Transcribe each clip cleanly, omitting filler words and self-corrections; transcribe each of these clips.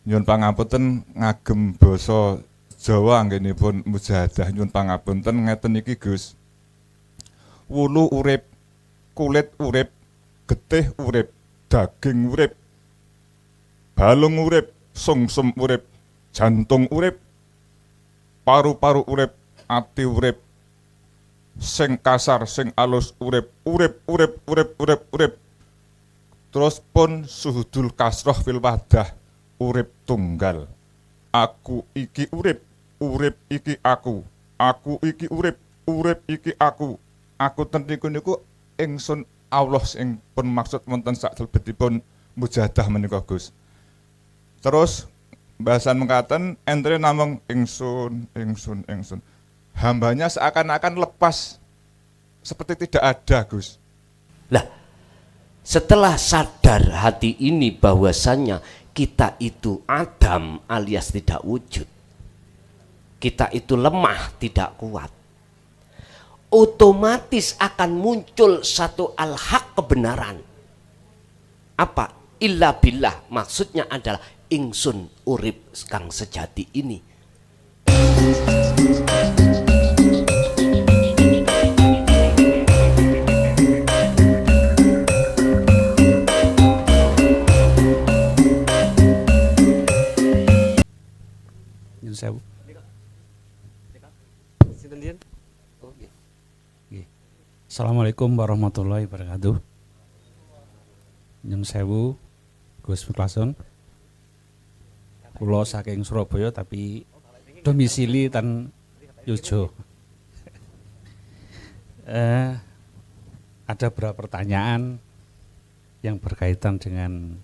Nyuwun pangapunten ngagem basa Jawa anggenipun mujahadah nyuwun pangapunten ngeten iki Gus. Wulu urip, kulit urip, getih urip, daging urip, balung urip, sungsum urip, jantung urip, paru-paru urip, ati urip, sing kasar, sing alus urip, urip. Terus pun suhudul kasroh fil wadah urip tunggal. Aku iki urip iki aku iki urip iki aku. Aku teniku niku ingsun Allah sing pun maksud wonten sakselebetipun mujahadah menika Gus. Terus bahasan mengatakan entre namung ingsun. Hambanya seakan-akan lepas seperti tidak ada Gus. Lah, setelah sadar hati ini bahwasannya kita itu Adam alias tidak wujud, kita itu lemah, tidak kuat, otomatis akan muncul satu al-haq, kebenaran. Apa? Illa billah, maksudnya adalah ingsun urip kang sejati ini. Sewu. Assalamualaikum warahmatullahi wabarakatuh. Nyun sewu, Gus Muklason. Kula saking Surabaya tapi domisili ten Yojo. Ada beberapa pertanyaan yang berkaitan dengan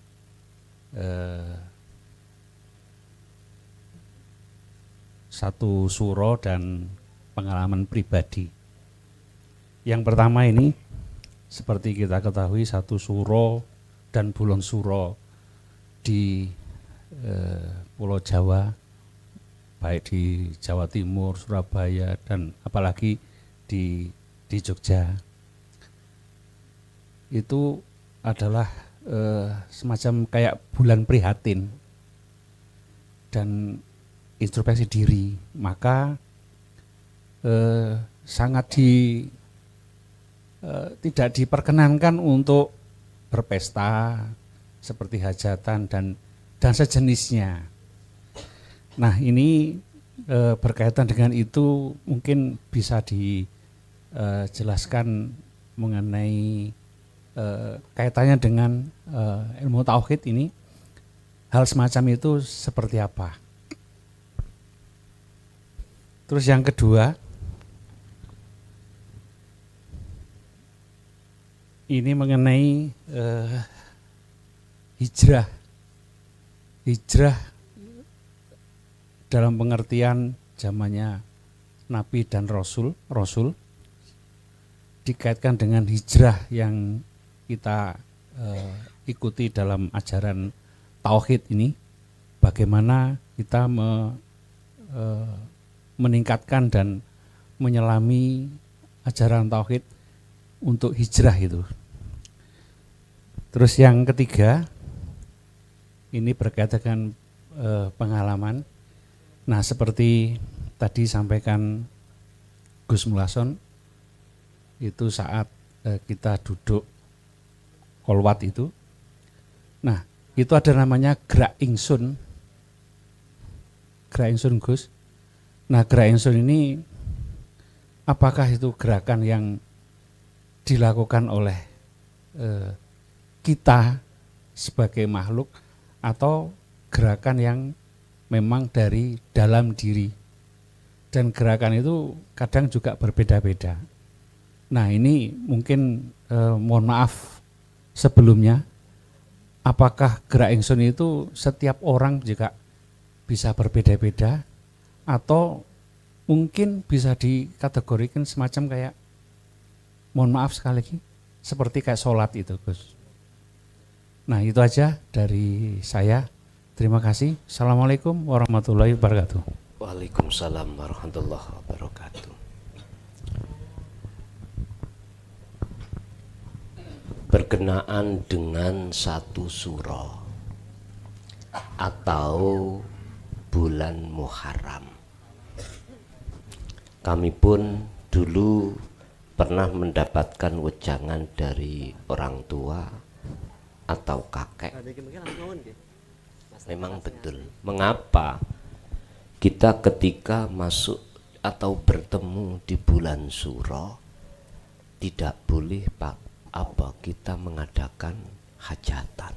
satu suro dan pengalaman pribadi. Yang pertama ini, seperti kita ketahui, satu suro dan bulan suro di Pulau Jawa, baik di Jawa Timur, Surabaya, dan apalagi di Jogja, itu adalah semacam kayak bulan prihatin dan introspeksi diri, maka sangat tidak diperkenankan untuk berpesta seperti hajatan dan sejenisnya. Nah, ini berkaitan dengan itu mungkin bisa dijelaskan mengenai kaitannya dengan ilmu tauhid ini, hal semacam itu seperti apa. Terus yang kedua, ini mengenai hijrah dalam pengertian zamannya Nabi dan Rasul dikaitkan dengan hijrah yang kita ikuti dalam ajaran tauhid ini, bagaimana kita meningkatkan dan menyelami ajaran tauhid untuk hijrah itu. Terus yang ketiga, ini berkaitan dengan pengalaman. Nah, seperti tadi sampaikan Gus Mulason, itu saat kita duduk kolwat itu. Nah, itu ada namanya gerak ingsun. Gerak ingsun Gus. Nah, gerak ingsun ini apakah itu gerakan yang dilakukan oleh kita sebagai makhluk atau gerakan yang memang dari dalam diri? Dan gerakan itu kadang juga berbeda-beda. Nah, ini mungkin mohon maaf sebelumnya, apakah gerak ingsun itu setiap orang juga bisa berbeda-beda, atau mungkin bisa dikategorikan semacam kayak, mohon maaf sekali lagi, seperti kayak sholat itu Gus. Nah, itu aja dari saya. Terima kasih. Assalamualaikum warahmatullahi wabarakatuh. Waalaikumsalam warahmatullahi wabarakatuh. Berkenaan dengan satu surah, atau bulan Muharram. Kami pun dulu pernah mendapatkan wejangan dari orang tua atau kakek. Memang betul. Mengapa kita ketika masuk atau bertemu di bulan Suro tidak boleh kita mengadakan hajatan?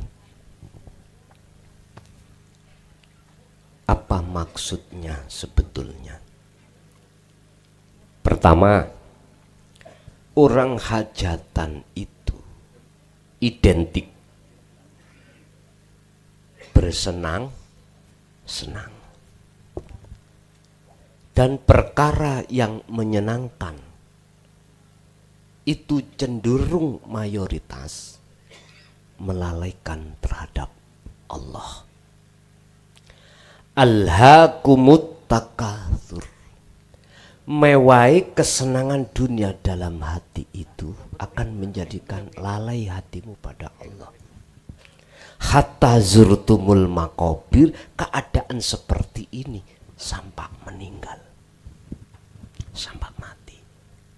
Apa maksudnya sebetulnya? Pertama, orang hajatan itu identik bersenang-senang. Dan perkara yang menyenangkan itu cenderung mayoritas melalaikan terhadap Allah. Alhaakumut takatsur. Mewai kesenangan dunia dalam hati itu akan menjadikan lalai hatimu pada Allah. Hatta zurtumul makobir, keadaan seperti ini sampai meninggal, sampai mati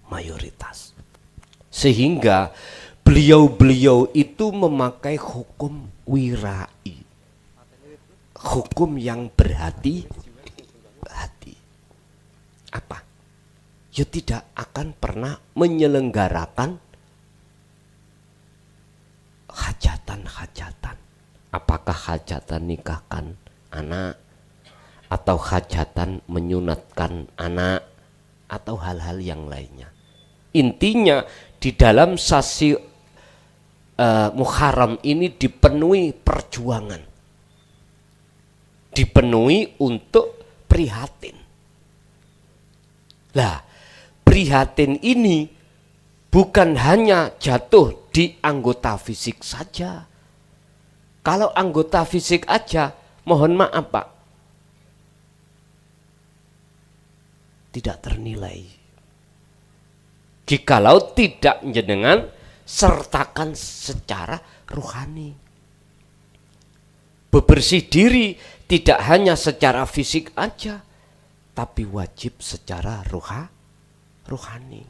mayoritas. Sehingga beliau-beliau itu memakai hukum wirai, hukum yang berhati-hati. Apa? Ya tidak akan pernah menyelenggarakan hajatan-hajatan. Apakah hajatan nikahkan anak, atau hajatan menyunatkan anak, atau hal-hal yang lainnya. Intinya di dalam sasi Muharram ini dipenuhi perjuangan, dipenuhi untuk prihatin. Lah, prihatin ini bukan hanya jatuh di anggota fisik saja. Kalau anggota fisik aja, mohon maaf Pak, tidak ternilai. Jikalau tidak jenengan sertakan secara rohani. Bebersih diri tidak hanya secara fisik aja, tapi wajib secara rohani.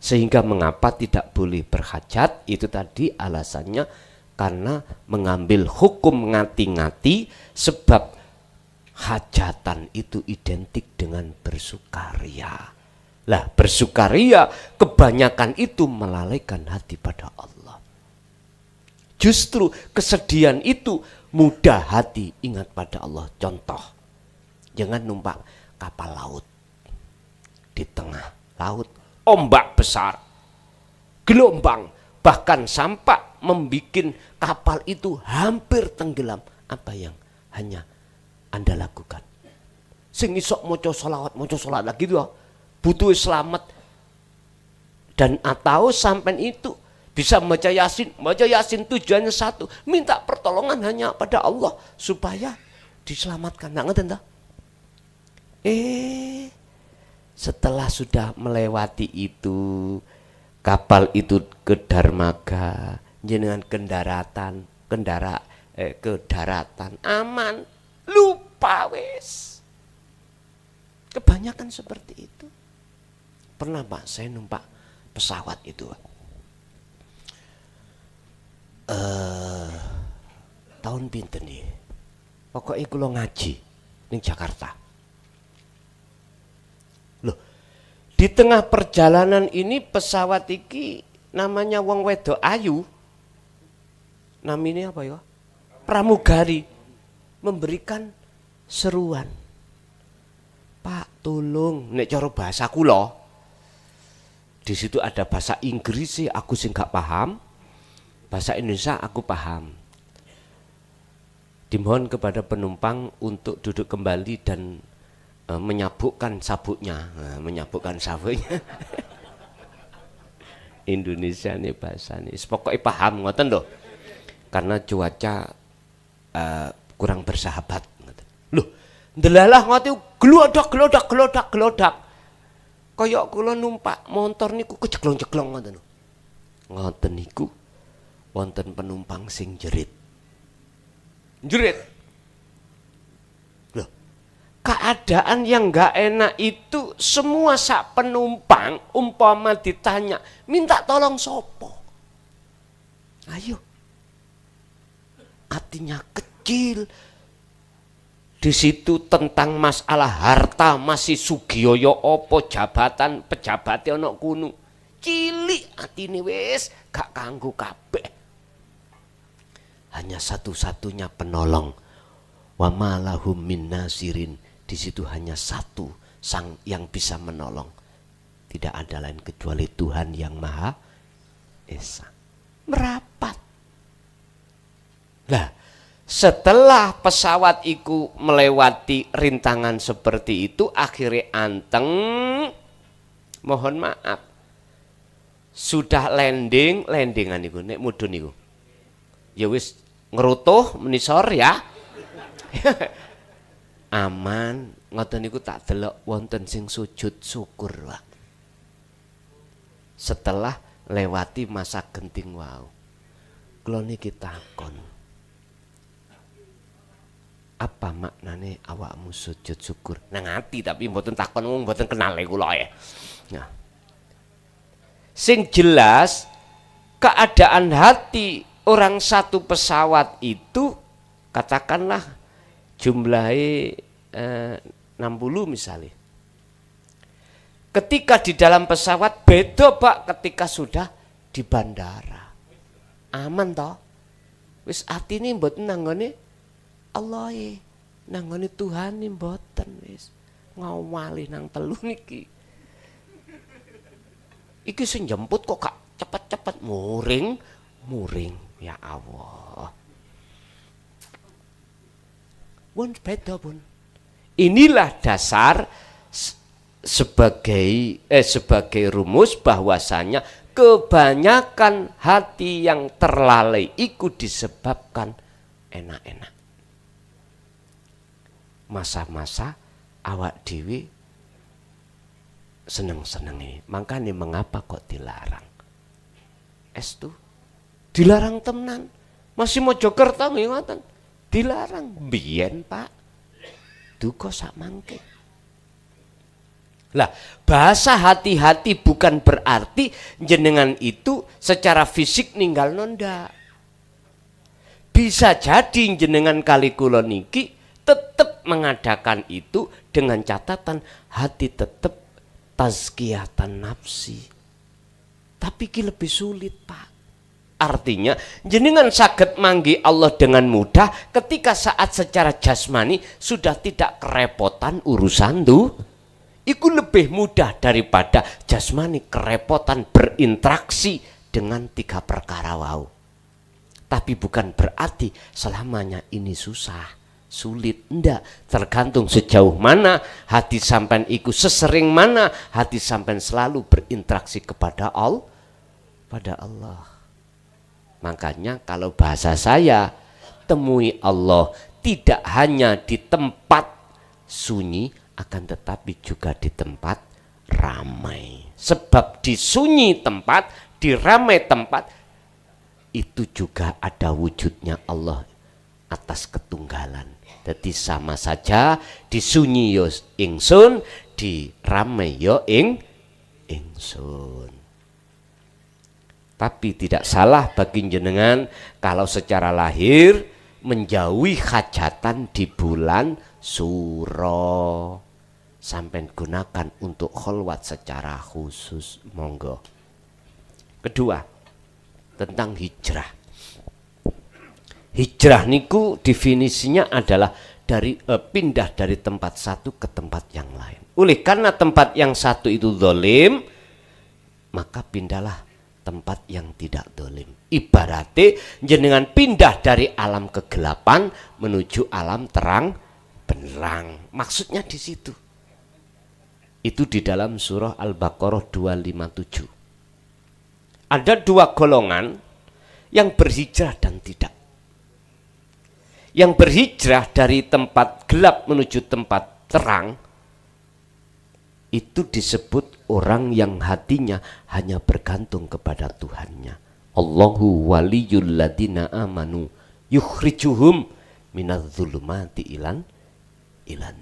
Sehingga mengapa tidak boleh berhajat, itu tadi alasannya karena mengambil hukum ngati-ngati, sebab hajatan itu identik dengan bersukaria. Lah, bersukaria kebanyakan itu melalaikan hati pada Allah. Justru kesedihan itu mudah hati ingat pada Allah. Contoh, jangan numpak kapal laut di tengah laut, ombak besar, gelombang, bahkan sampai membuat kapal itu hampir tenggelam. Apa yang hanya Anda lakukan? Sing isok moco solawat lagi tuh, butuh selamat. Dan atau sampai itu bisa baca Yasin tujuannya satu, minta pertolongan hanya pada Allah supaya diselamatkan. Nggak ngerti entah? Setelah sudah melewati itu, kapal itu ke dermaga, jenengan ke daratan aman, lupa wes. Kebanyakan seperti itu. Pernah Pak, saya numpak pesawat itu. Tahun pinten nih? Pokoknya kula ngaji ning Jakarta. Loh, di tengah perjalanan ini pesawat iki namanya wong wedok ayu. Namanya apa ya? Pramugari memberikan seruan. Pak, tolong, nek cara bahasa kula. Di situ ada bahasa Inggris sih aku sih nggak paham. Bahasa Indonesia aku paham. Dimohon kepada penumpang untuk duduk kembali dan menyabukkan sabuknya. Menyabukkan sabuknya. Indonesia nih bahasa nih. Pokoknya paham ngoten loh. Karena cuaca kurang bersahabat. Loh, ndelalah ngoten gelodak. Kayak kula numpak motor niku kejeglong-jeglong ngoten lho. Ngoten niku wonten penumpang sing jerit. Jerit. Loh, keadaan yang nggak enak itu semua sak penumpang umpama ditanya minta tolong sopo. Ayo. Hatinya kecil. Di situ tentang masalah harta masih sugiyoyo opo jabatan pejabatnya ono kuno. Cilik atine wis gak kanggo kabeh. Hanya satu-satunya penolong. Wa ma lahum min nasirin. Di situ hanya satu sang yang bisa menolong. Tidak ada lain kecuali Tuhan yang Maha Esa. Merapat. Nah, setelah pesawat itu melewati rintangan seperti itu, akhirnya anteng, mohon maaf, sudah landingan itu, nek mudun itu, ya wis ngerutuh menisor ya, aman, ngoten niku tak delok wonten sing sujud syukur Pak. Setelah lewati masa genting wau, kula niki takon. Apa maknane awakmu sujud syukur? Nang ati tapi mboten takon wong mboten kenal kula ya. Nah. Sing jelas keadaan hati orang satu pesawat itu katakanlah jumlahnya 60 misalnya. Ketika di dalam pesawat beda Pak ketika sudah di bandara. Aman toh? Wis atine mboten nanggone Allah nanggone Tuhan mboten wis ngawali nang telu niki. Iki sing jemput kok gak cepet-cepet muring ya Allah. Bun beda bun. Inilah dasar sebagai rumus bahwasanya kebanyakan hati yang terlalai itu disebabkan enak-enak. Masa-masa awak dewi seneng-seneng ini. Makanya mengapa kok dilarang? Estu dilarang tenan. Masih mau Jokerta ngoten. Dilarang biyen Pak. Duka sak mangke. Lah, bahasa hati-hati bukan berarti jenengan itu secara fisik ninggal nonda. Bisa jadi jenengan kali kula niki tetap mengadakan itu dengan catatan hati tetap tazkiyatan nafsi. Tapi ki lebih sulit Pak. Artinya jenengan saged manggi Allah dengan mudah ketika saat secara jasmani sudah tidak kerepotan urusan Iku lebih mudah daripada jasmani kerepotan berinteraksi dengan 3 perkara wau. Tapi bukan berarti selamanya ini susah. Sulit, ndak, tergantung sejauh mana hati sampean iku, sesering mana hati sampean selalu berinteraksi kepada Allah. Makanya kalau bahasa saya, temui Allah tidak hanya di tempat sunyi, akan tetapi juga di tempat ramai. Sebab di sunyi tempat, di ramai tempat, itu juga ada wujudnya Allah atas ketunggalan. Jadi sama saja di sunyi yo ingsun, di ramai yo ingsun. Tapi tidak salah bagi jenengan kalau secara lahir menjauhi hajatan di bulan Suro. Sampai gunakan untuk kholwat secara khusus, monggo. Kedua, tentang hijrah. Hijrah niku definisinya adalah dari pindah dari tempat satu ke tempat yang lain. Oleh karena tempat yang satu itu zalim, maka pindahlah tempat yang tidak zalim. Ibaratnya jenengan pindah dari alam kegelapan menuju alam terang benderang. Maksudnya di situ. Itu di dalam surah Al-Baqarah 257. Ada 2 golongan yang berhijrah dan tidak. Yang berhijrah dari tempat gelap menuju tempat terang itu disebut orang yang hatinya hanya bergantung kepada Tuhannya. Allahu waliyul ladina amanu yukhrijuhum minadz-dzulumati ilan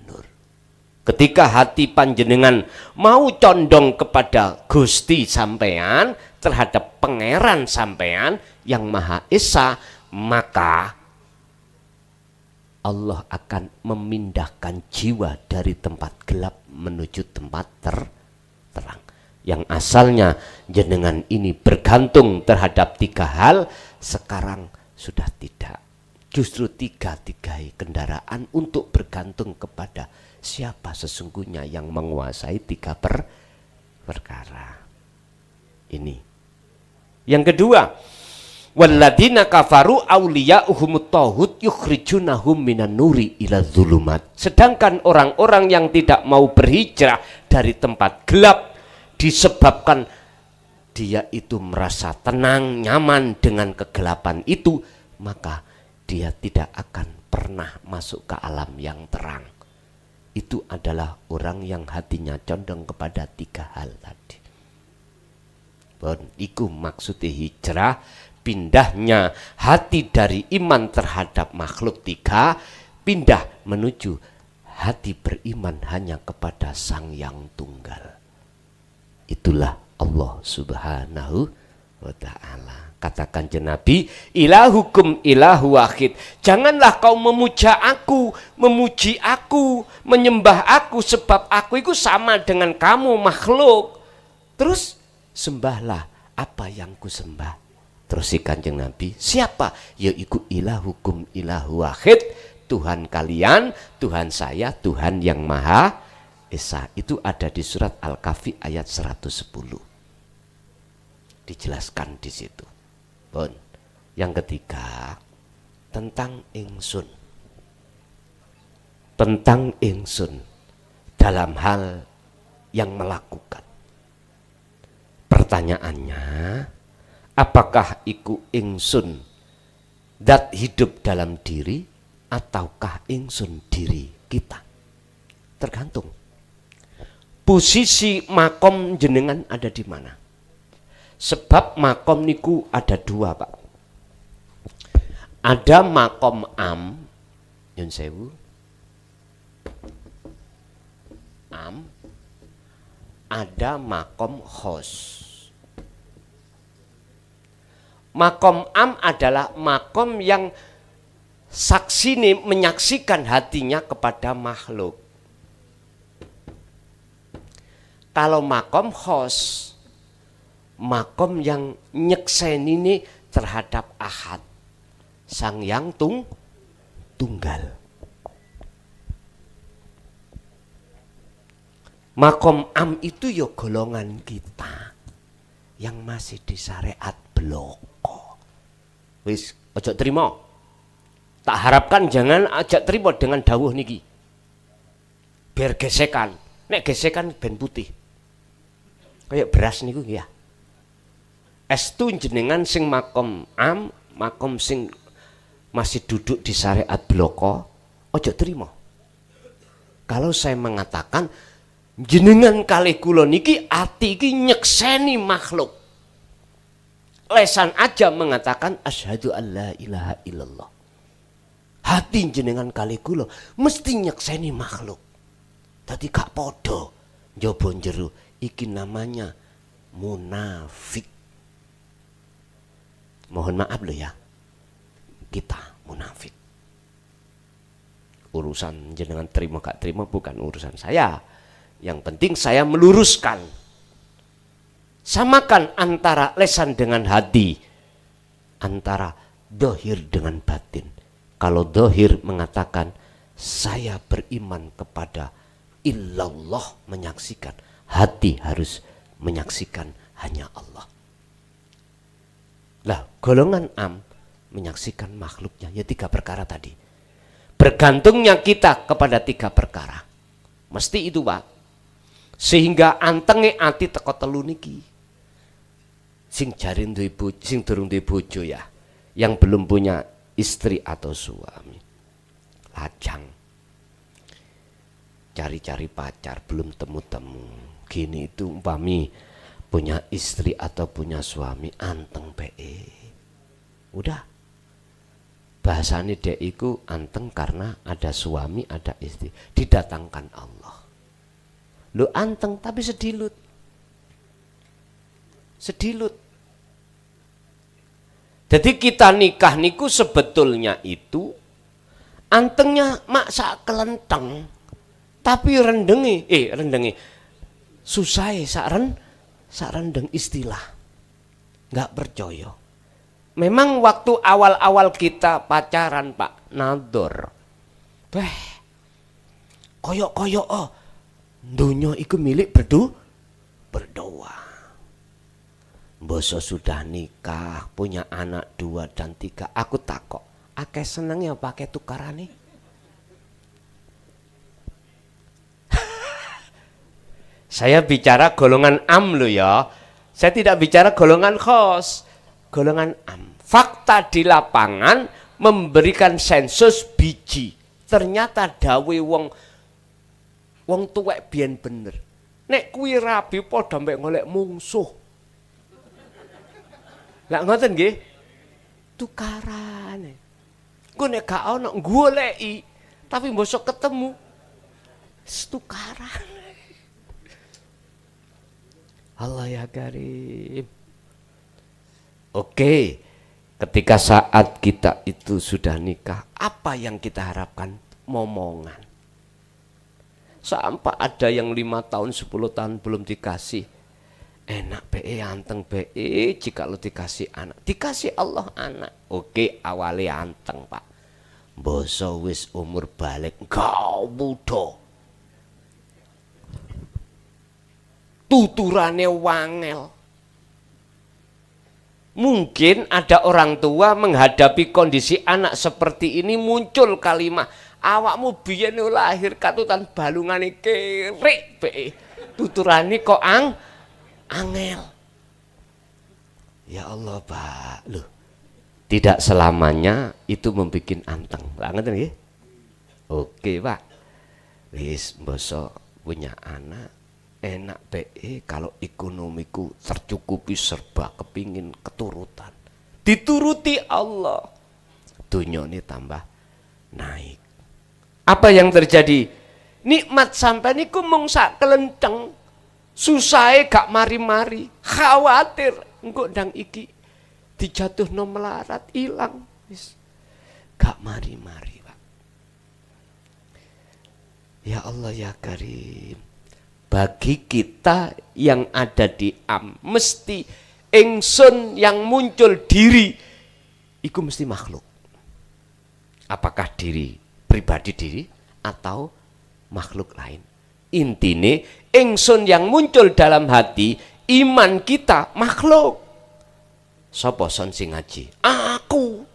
nur. Ketika hati panjenengan mau condong kepada Gusti sampean, terhadap pangeran sampean yang Maha Esa, maka Allah akan memindahkan jiwa dari tempat gelap menuju tempat terang. Yang asalnya jenengan ini bergantung terhadap 3 hal, sekarang sudah tidak. Justru 3 kendaraan untuk bergantung kepada siapa sesungguhnya yang menguasai 3 perkara ini. Yang kedua, walladzina kafaru awliya'uhumut taghut yukhrijunahum minan nuri ila dzulumat. Sedangkan orang-orang yang tidak mau berhijrah dari tempat gelap disebabkan dia itu merasa tenang, nyaman dengan kegelapan itu, maka dia tidak akan pernah masuk ke alam yang terang. Itu adalah orang yang hatinya condong kepada 3 hal tadi. Bon, iku maksudnya hijrah, pindahnya hati dari iman terhadap makhluk 3, pindah menuju hati beriman hanya kepada Sang Yang Tunggal. Itulah Allah Subhanahu wa ta'ala. Katakan Nabi, ilahukum ilahu wahid. Janganlah kau memuja aku, memuji aku, menyembah aku, sebab aku itu sama dengan kamu makhluk. Terus sembahlah apa yang ku sembah. Terus si Kanjeng Nabi, siapa? Yaitu ilahukum ilahu wahid. Tuhan kalian, Tuhan saya, Tuhan yang Maha Esa. Itu ada di surat Al-Kahfi ayat 110. Dijelaskan di situ. Bon. Yang ketiga, tentang ingsun. Tentang ingsun dalam hal yang melakukan. Pertanyaannya, apakah iku ingsun dat hidup dalam diri ataukah ingsun diri kita? Tergantung. Posisi makom jenengan ada di mana? Sebab makom niku ada 2, Pak. Ada makom am, yun sewu, am, ada makom khos. Makom am adalah makom yang saksi ini menyaksikan hatinya kepada makhluk. Kalau makom khos, makom yang nyekseni ini terhadap ahad, Sang Yang Tunggal. Makom am itu ya golongan kita yang masih di syariat bloko. Wis ojo terima. Tak harapkan jangan ajak terima dengan dawuh niki. Biar gesekan. Nek gesekan ben putih. Kayak beras niku ya. Estu jenengan sing makom am, makom sing masih duduk di syariat bloko, ojo terima. Kalau saya mengatakan jenengan kali kula niki ati iki nyekseni makhluk. Lesan aja mengatakan asyhadu alla ilaha illallah. Hati jenengan kali kula mesti nyekseni makhluk. Tadi gak podo njaba jero iki namanya munafik. Mohon maaf loh ya, kita munafik. Urusan jenengan terima gak terima bukan urusan saya. Yang penting saya meluruskan. Samakan antara lesan dengan hati, antara dohir dengan batin. Kalau dohir mengatakan saya beriman kepada illallah, menyaksikan, hati harus menyaksikan hanya Allah. Lah, golongan am menyaksikan makhluknya ya 3 perkara tadi. Bergantungnya kita kepada 3 perkara. Mesti itu, Pak. Sehingga antenge ati teko telu niki. Sing jari duwe bojo, sing durung duwe bojo ya, yang belum punya istri atau suami. Lajang. Cari-cari pacar belum temu-temu. Gini itu umpami punya istri atau punya suami anteng PE. Udah. Bahasane dek iku anteng karena ada suami, ada istri, didatangkan Allah. Lu anteng tapi sedilut. Sedilut. Jadi kita nikah niku sebetulnya itu antengnya mak sak kelenteng, tapi rendengi susah sak rendeng istilah. Nggak percaya. Memang waktu awal-awal kita pacaran Pak Nador, koyok dunia iku milik berdoa. Boso sudah nikah, punya anak 2 dan 3. Aku takok, akeh seneng ya pakai tukarane. Saya bicara golongan am lo ya. Saya tidak bicara golongan khos. Golongan am. Fakta di lapangan memberikan sensus biji. Ternyata dawe wong tuwek biyen bener. Nek kuwi rabi padha mek golek mungsuh. Lah ngoten nggih. Tukarane. Ku nek gak ono goleki, tapi mbosok ketemu tukaran. Allah ya Karim. Oke, ketika saat kita itu sudah nikah, apa yang kita harapkan? Momongan. Sampai ada yang 5 tahun, 10 tahun belum dikasih. Enak be, anteng be, jika lo dikasih anak. Dikasih Allah anak. Oke, awalnya anteng Pak. Boso wis umur balik, gak muda. Tuturane wangel. Mungkin ada orang tua menghadapi kondisi anak seperti ini muncul kalimat, awakmu biyen lahir katutan balungane kerik be. Tuturane kok angel. Ya Allah, Pak. Loh. Tidak selamanya itu membuat anteng. Lah ngeten nggih? Oke, Pak. Wis mbosok punya anak enak be kalau ekonomiku tercukupi serba kepingin keturutan. Dituruti Allah. Dunia ini tambah naik. Apa yang terjadi? Nikmat sampai niku mung sak kelenteng. Susahe gak mari-mari. Khawatir engko ndang iki dijatuhno melarat ilang. Wis gak mari-mari, Pak. Ya Allah ya Karim. Bagi kita yang ada di am, mesti ingsun yang muncul diri, itu mesti makhluk. Apakah diri, pribadi diri, atau makhluk lain. Intine, ingsun yang muncul dalam hati, iman kita makhluk. Sapa son sing ngaji? Aku.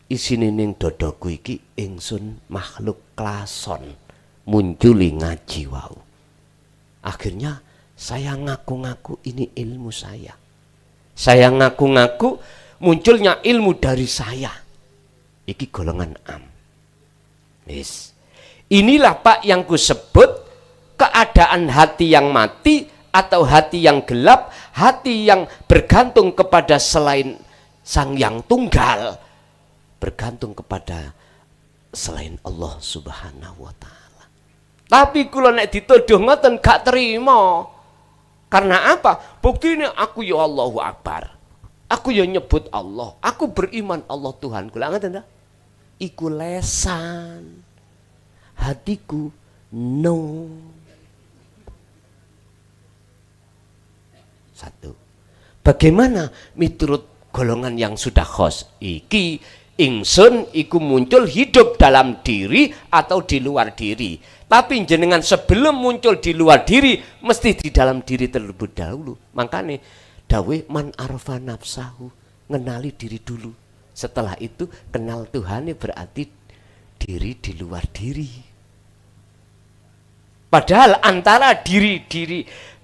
Isine ning dodoku iki ingsun makhluk klason. Munculi ngaji wau. Akhirnya saya ngaku-ngaku ini ilmu saya. Saya ngaku-ngaku munculnya ilmu dari saya. Iki golongan am. Yes. Inilah Pak yang kusebut keadaan hati yang mati atau hati yang gelap, hati yang bergantung kepada selain Sang Yang Tunggal, bergantung kepada selain Allah Subhanahu wa Ta'ala. Tapi kula nek dituduh ngoten gak terima. Karena apa? Buktine aku ya Allahu Akbar. Aku ya nyebut Allah. Aku beriman Allah Tuhan. Kula ngoten ta? Iku lesan. Hatiku no. Satu. Bagaimana miturut golongan yang sudah khos? Iki ingsun iku muncul hidup dalam diri atau di luar diri. Tapi jenengan sebelum muncul di luar diri, mesti di dalam diri terlebih dahulu. Makanya dawe man arfa nafsahu, ngenali diri dulu. Setelah itu kenal Tuhan berarti diri di luar diri. Padahal antara diri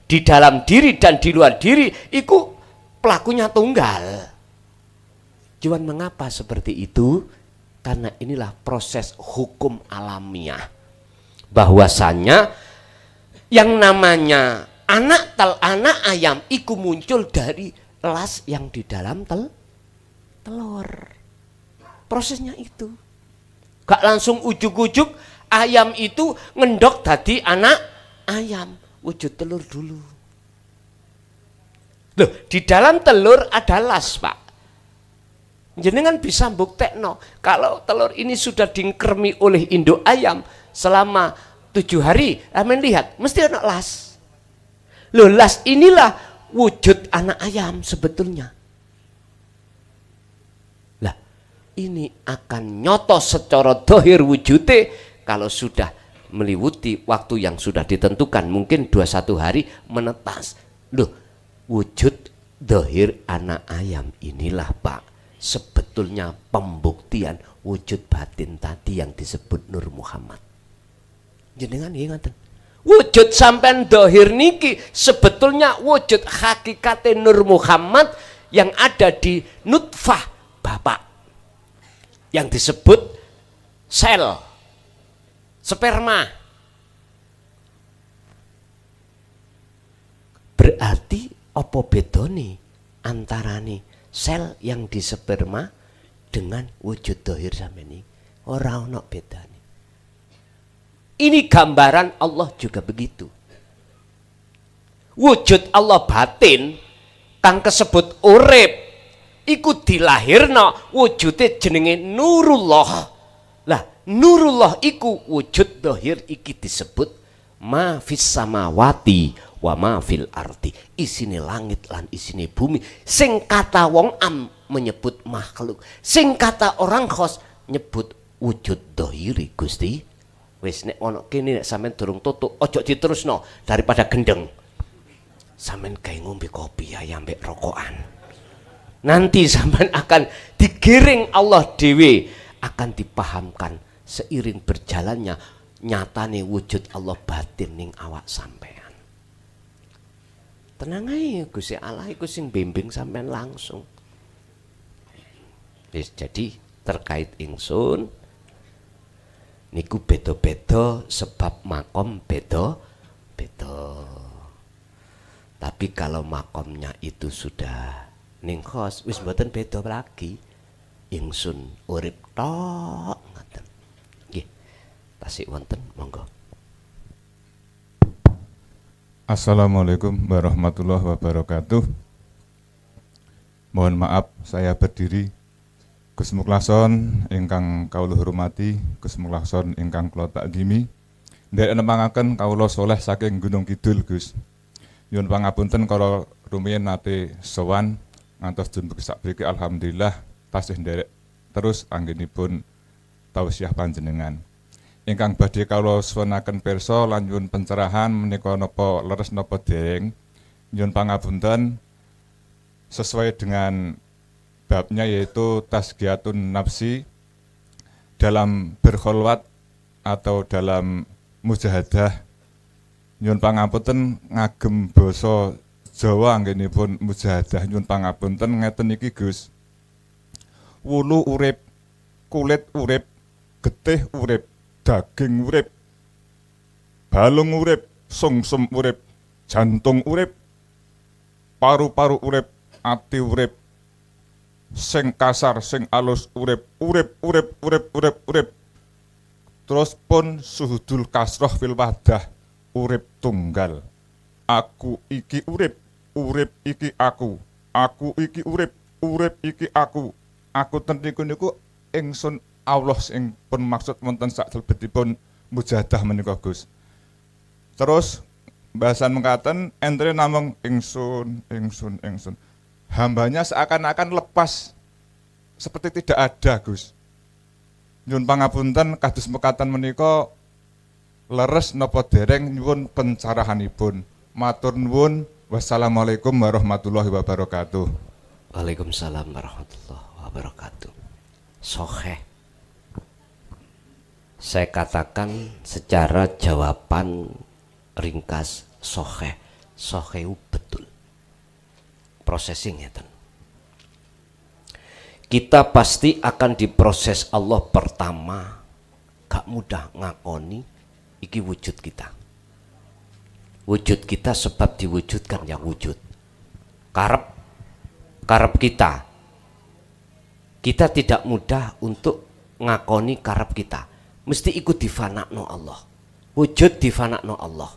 di dalam diri dan di luar diri itu pelakunya tunggal. Cuman mengapa seperti itu? Karena inilah proses hukum alamiah. Bahwasanya yang namanya anak ayam iku muncul dari elas yang di dalam telur. prosesnya itu. Gak langsung ujuk-ujuk ayam itu ngendok tadi anak ayam, wujud telur dulu. Loh, di dalam telur ada las, Pak. Jenengan bisa buktekno kalau telur ini sudah dingkermi oleh induk ayam selama 7 hari, amin lihat, mesti ada las. Loh, las inilah wujud anak ayam sebetulnya. Lah, ini akan nyoto secara dohir wujudnya kalau sudah meliwuti waktu yang sudah ditentukan, mungkin 21 hari menetas. Loh, wujud dohir anak ayam inilah, Pak, sebetulnya pembuktian wujud batin tadi yang disebut Nur Muhammad. Jenengan ingatan wujud sampean dohir niki sebetulnya wujud hakikate Nur Muhammad yang ada di nutfah bapak yang disebut sel sperma. Berarti apa bedone antarane sel yang di sperma dengan wujud dohir sampeyan iki? Ora ono bedane. Ini gambaran Allah juga begitu. Wujud Allah batin kang kesebut urip iku dilahirno wujude jenenge Nurullah. Lah, Nurullah iku wujud dohir iki disebut ma fis samawati wa ma fil ardi. Isine langit lan isine bumi. Sing kata wong am menyebut makhluk, sing kata orang khos nyebut wujud dohiri. Gusti wis nek ana kene nek sampean durung tutuk ojo diterusno daripada gendeng. Sampean gawe ngombe kopi ya ambek rokokan. Nanti sampean akan digiring Allah dewe, akan dipahamkan seiring berjalannya nyatane wujud Allah batin ning awak sampean. Tenang ae, Gusti Allah iku sing bimbing sampean langsung. Wis jadi terkait ingsun niku beda-beda sebab makom beda-beda. Tapi kalau makomnya itu sudah ning khos wis mboten beda lagi. Ingsun urip tok ngoten. Nggih. Tasik wonten monggo. Assalamualaikum warahmatullahi wabarakatuh. Mohon maaf saya berdiri. Gus Mukhlason ingkang kawula hormati, Gus Mukhlason ingkang kula takdimi. Nderek nemangaken kawula soleh saking Gunung Kidul, Gus. Nyuwun pangapunten kalau rumiyin nate sowan ngantos dun sak mriki alhamdulillah tasih nderek terus anggenipun tausiah panjenengan. Ingkang badhe kawula suwunaken pirsa lan nyuwun pencerahan menika napa leres napa dereng. Nyuwun pangapunten sesuai dengan babnya yaitu tazkiyatun nafsi dalam berkholwat atau dalam mujahadah. Nyuwun pangapunten ngagem basa Jawa anggenipun mujahadah. Nyuwun pangapunten ngeten iki Gus. Wulu urip, kulit urip, getih urip, daging urip, balung urip, sungsum urip, jantung urip, paru-paru urip, ati urip, sing kasar sing alus urip. Terus pun suhudul kasroh fil wadah urip tunggal. Aku iki urip iki aku iki urip iki aku teniku niku ingsun Allah sing pun maksud wonten sak salebetipun mujahadah menika Gus. Terus bahasan mengkaten entre namung ingsun. Hambanya seakan-akan lepas seperti tidak ada Gus. Nyuwun pangapunten kados mekaten menika leres napa dereng nyuwun pencerahanipun. Matur nuwun. Wassalamualaikum warahmatullahi wabarakatuh. Waalaikumsalam warahmatullahi wabarakatuh. Soheh. Saya katakan secara jawaban ringkas soheh. Soheh betul. Prosesingnya ten. Kita pasti akan diproses Allah pertama. Gak mudah ngakoni iki wujud kita. Wujud kita sebab diwujudkan yang wujud. Karep kita Kita tidak mudah untuk ngakoni karep kita. Mesti ikut difanakno Allah. Wujud difanakno Allah.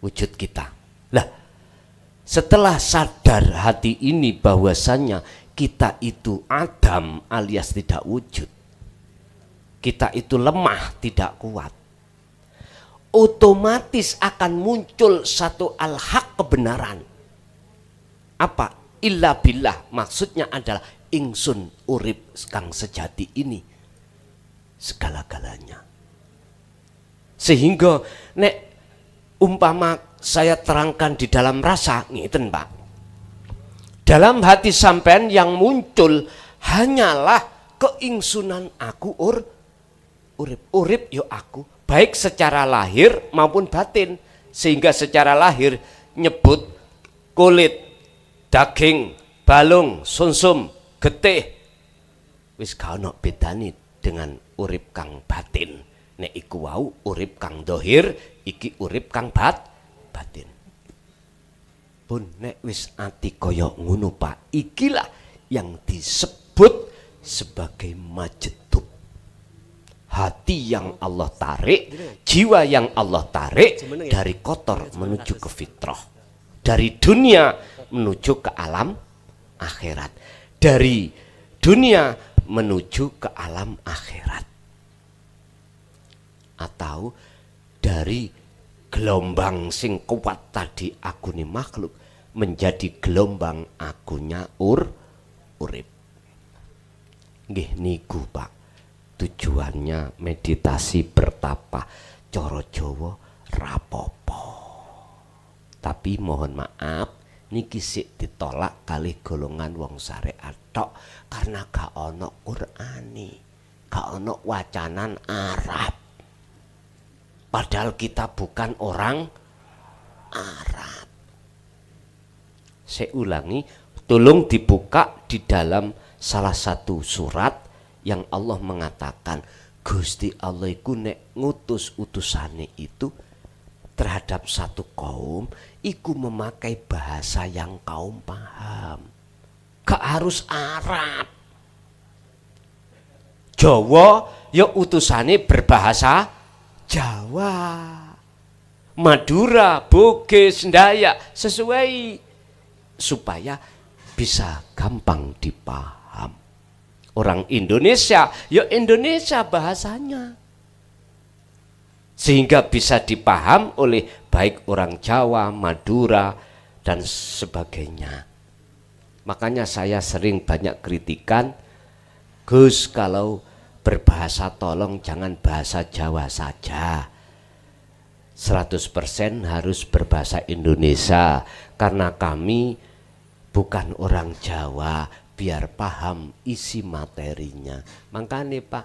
Wujud kita. Lah, setelah sadar hati ini bahwasannya kita itu adam alias tidak wujud. Kita itu lemah, tidak kuat. Otomatis akan muncul satu al-haq kebenaran. Apa? Illa billah. Maksudnya adalah ingsun urip kang sejati ini segala-galanya. Sehingga nek umpama saya terangkan di dalam rasa ngiten Pak. Dalam hati sampean yang muncul hanyalah keingsunan aku urip yo aku, baik secara lahir maupun batin. Sehingga secara lahir nyebut kulit, daging, balung, sumsum, getih, wis gak ono bedane dengan urip kang batin. Nek iku wau urip kang dohir, iki urip kang batin. Pun nek wis ati kaya ngono Pak, ikilah yang disebut sebagai majdub. Hati yang Allah tarik, jiwa yang Allah tarik dari kotor menuju ke fitrah, dari dunia menuju ke alam akhirat, dari dunia menuju ke alam akhirat, atau dari gelombang sing kuat tadi agune makhluk menjadi gelombang agunya urip. Nggih niku Pak, tujuannya meditasi bertapa cara Jawa rapopo. Tapi mohon maaf niki sik ditolak kali golongan wong syariat tok karena gak ono Qur'ani, gak ono wacanan Arab. Padahal kita bukan orang Arab. Saya ulangi, tolong dibuka di dalam salah satu surat yang Allah mengatakan Gusti Allah iku nek ngutus utusane itu terhadap satu kaum iku memakai bahasa yang kaum paham. Gak harus Arab. Jawa ya utusane berbahasa Jawa. Madura, Bugis, Dayak sesuai supaya bisa gampang dipaham. Orang Indonesia ya Indonesia bahasanya. Sehingga bisa dipaham oleh baik orang Jawa, Madura, dan sebagainya. Makanya saya sering banyak kritikan, Gus kalau berbahasa tolong jangan bahasa Jawa saja. 100% harus berbahasa Indonesia. Karena kami bukan orang Jawa, biar paham isi materinya. Makanya Pak,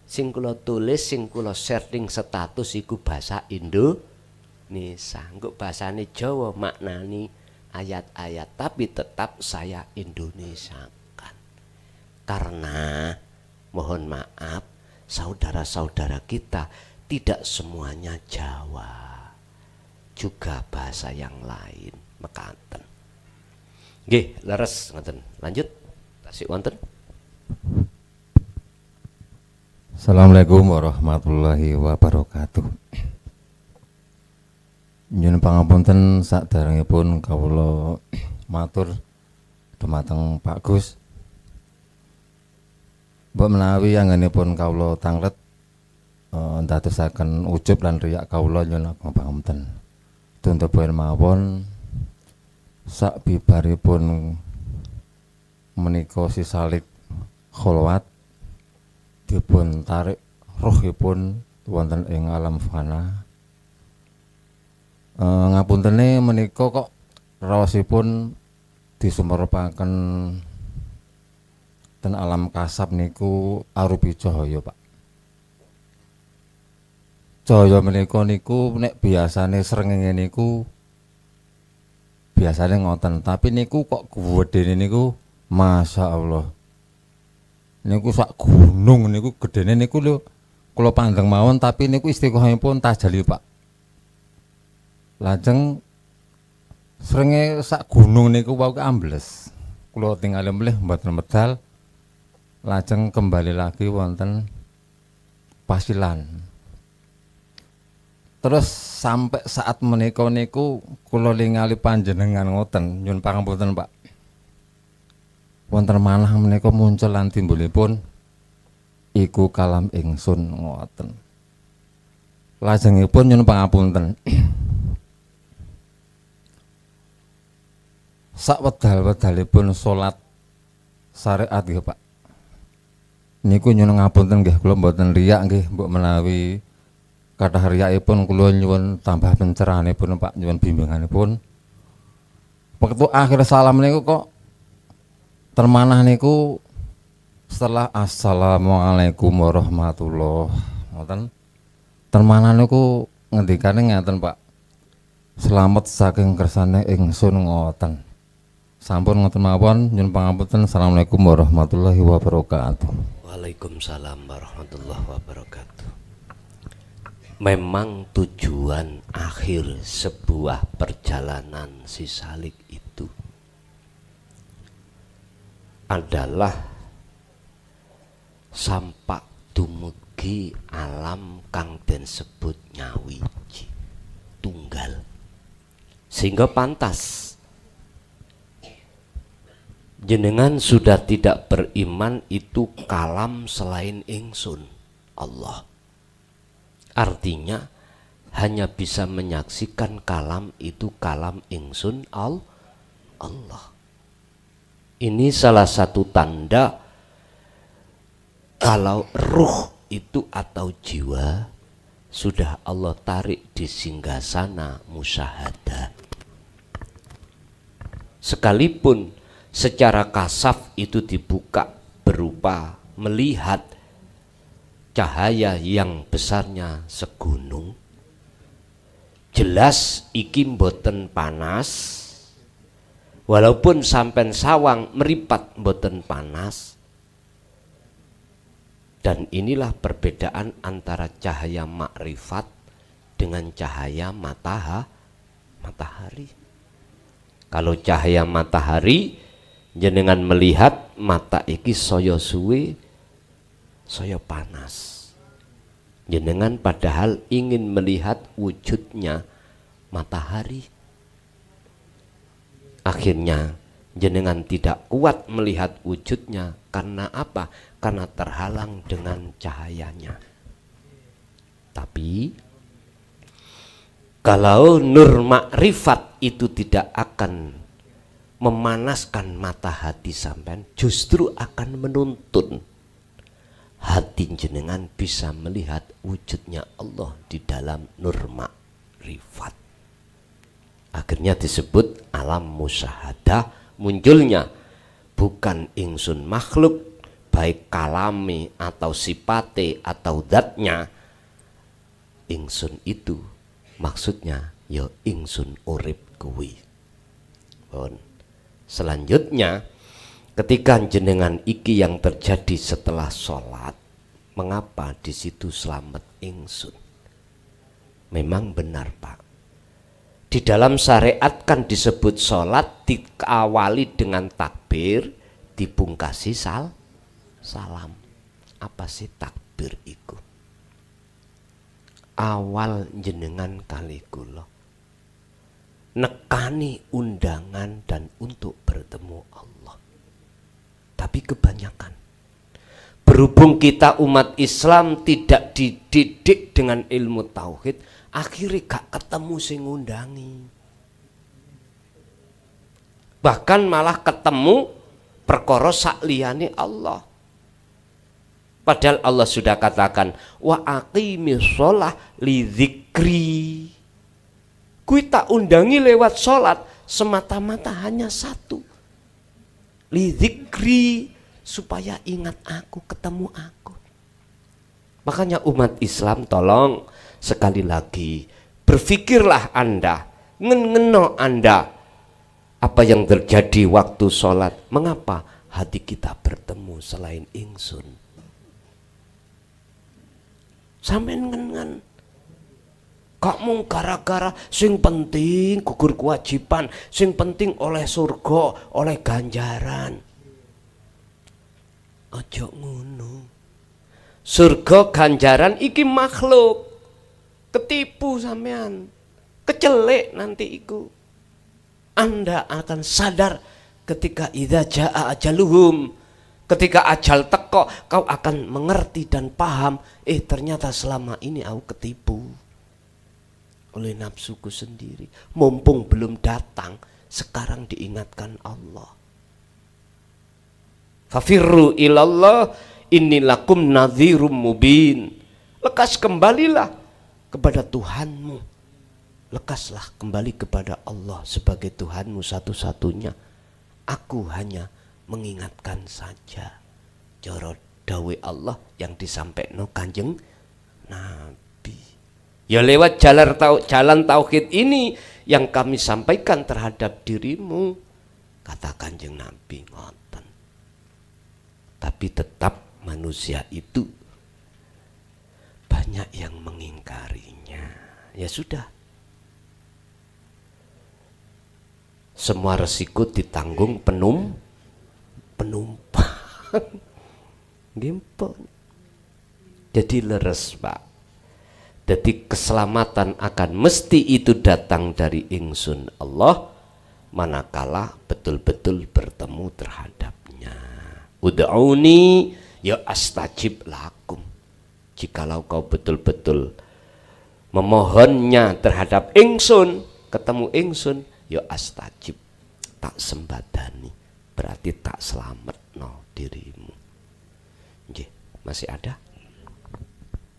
sing kula tulis, sing kula sharing status iku bahasa Indonesia. Engko bahasane Jawa maknani ayat-ayat, tapi tetap saya Indonesiakan. Karena mohon maaf, saudara-saudara kita tidak semuanya Jawa, juga bahasa yang lain mekaten. Nggih, leres ngoten. Lanjut. Tasik wonten. Assalamualaikum warahmatullahi wabarakatuh. Nyuwun pangapunten saderengipun kawula matur dhumateng Pak Gus. Mbok menawi anggenipun kawula tanglet ndadosaken ujub lan riyak kawula nyuwun pangapunten. Tuntupan mawon sak bibaripun menika sisalik kholwat dipun tarik rohipun wonten ing alam fana. Ngapuntene menika kok raosipun disumerepaken ten alam kasab niku arupi cahaya Pak. Cahaya menika niku nek biasane srengenge niku biasane ngoten, tapi niku kok gedene niku Masya Allah. Niku sak gunung niku gedene niku lho kula pandeng mawon, tapi niku istiqomahipun tajali Pak. Lajeng srenge sak gunung niku wau ambles. Kula tingali mlih mboten medal. lajeng kembali lagi wonten Pasilan. Terus sampai saat menika niku kula ningali panjenengan ngoten, nyuwun pangapunten Pak. Wonten manah menika muncul lan timbulipun iku kalam ingsun ngoten. Lajengipun nyuwun pangapunten. Sak wedal-wedalipun salat syariat nggih Pak. Niku nyuwun ngapunten nggih, kula mboten riyak nggih, mbok menawi kathah riyakipun kula nyuwun tambah pencerahanipun Pak, nyuwun bimbinganipun. Waktu akhir salam niku kok termanah niku setelah assalamualaikum warahmatullah ngoten. Termanah niku ngendikane ngaten Pak. Selamat saking kersane ingsun ngoten. Sampun ngoten mawon, nyuwun pangapunten. Assalamualaikum warahmatullahi wabarakatuh. Waalaikumsalam warahmatullahi wabarakatuh. Memang tujuan akhir sebuah perjalanan si Salik itu adalah sampak dumugi alam kang den sebut nyawiji tunggal, sehingga pantas jenengan sudah tidak beriman itu kalam selain ingsun Allah. Artinya hanya bisa menyaksikan kalam itu kalam ingsun Allah. Ini salah satu tanda kalau ruh itu atau jiwa sudah Allah tarik di singgasana musyahadah. Sekalipun secara kasaf itu dibuka berupa melihat cahaya yang besarnya segunung, jelas iki mboten panas, walaupun sampen sawang meripat mboten panas. Dan inilah perbedaan antara cahaya makrifat dengan cahaya matahari. Kalau cahaya matahari jenengan melihat mata iki saya suwe saya panas. Jenengan padahal ingin melihat wujudnya matahari. Akhirnya jenengan tidak kuat melihat wujudnya. Karena apa? Karena terhalang dengan cahayanya. Tapi kalau nur makrifat itu tidak akan memanaskan mata hati sampean, justru akan menuntun hati jenengan bisa melihat wujudnya Allah di dalam nur makrifat. Akhirnya disebut alam musyahadah, munculnya bukan ingsun makhluk, baik kalami atau sipate atau zatnya. Ingsun itu maksudnya ya ingsun urip kuwi. Selanjutnya ketika jenengan iki yang terjadi setelah sholat, mengapa di situ selamat ingsun? Memang benar Pak. Di dalam syariat kan disebut sholat diawali dengan takbir, dipungkasi salam. Apa sih takbir iku? Awal jenengan kali kula nekani undangan dan untuk bertemu Allah. Tapi kebanyakan berhubung kita umat Islam tidak dididik dengan ilmu tauhid, akhirnya gak ketemu sing ngundangi. Bahkan malah ketemu perkara sakliyane Allah. Padahal Allah sudah katakan wa aqimis shalah li dzikri. Kui tak undangi lewat sholat semata-mata hanya satu, li dzikri, supaya ingat aku, ketemu aku. Makanya umat Islam tolong sekali lagi berpikirlah Anda, ngeno Anda apa yang terjadi waktu sholat. Mengapa hati kita bertemu selain ingsun? Sampeyan ngengen kok mung gara-gara sing penting gugur kewajiban, sing penting oleh surga, oleh ganjaran. Ojo ngono. Surga ganjaran iki makhluk. Ketipu sampean. Kecelek nanti iku. Anda akan sadar ketika idza jaa ajaluhum. Ketika ajal teko, kau akan mengerti dan paham, ternyata selama ini aku ketipu oleh nafsuku sendiri. Mumpung belum datang, sekarang diingatkan Allah. Fafirru ilallah inni lakum nadhirum mubin. Lekas kembalilah kepada Tuhanmu. Lekaslah kembali kepada Allah sebagai Tuhanmu satu-satunya. Aku hanya mengingatkan saja. Joro dawe Allah yang disampaikan Kanjeng Nabi. Ya lewat jalan tauhid ini yang kami sampaikan terhadap dirimu, kata Kanjeng Nabi, ngoten. Tapi tetap manusia itu banyak yang mengingkarinya. Ya sudah, semua resiko ditanggung penumpang. Gimpun. Jadi leres, Pak. Jadi keselamatan akan mesti itu datang dari ingsun Allah, manakala betul-betul bertemu terhadapnya. Ud'auni ya astajib lakum. Jikalau kau betul-betul memohonnya terhadap ingsun, ketemu ingsun, ya astajib, tak sembadani, berarti tak selamat no dirimu. Nggih, masih ada?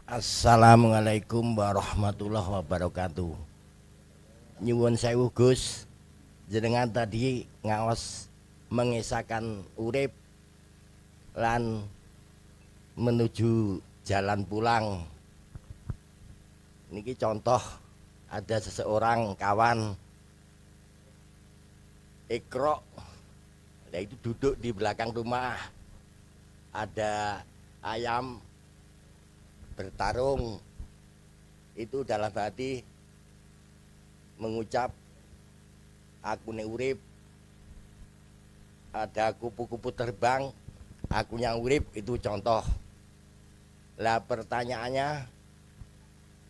Assalamualaikum warahmatullahi wabarakatuh. Nyuwun sewu Gus, jenengan tadi ngaos mengisahkan urip lan menuju jalan pulang. Niki contoh, ada seseorang kawan Ikro, nah itu duduk di belakang rumah, ada ayam bertarung, itu dalam hati mengucap aku ne urip, ada kupu-kupu terbang, aku yang urip, itu contoh. Lah pertanyaannya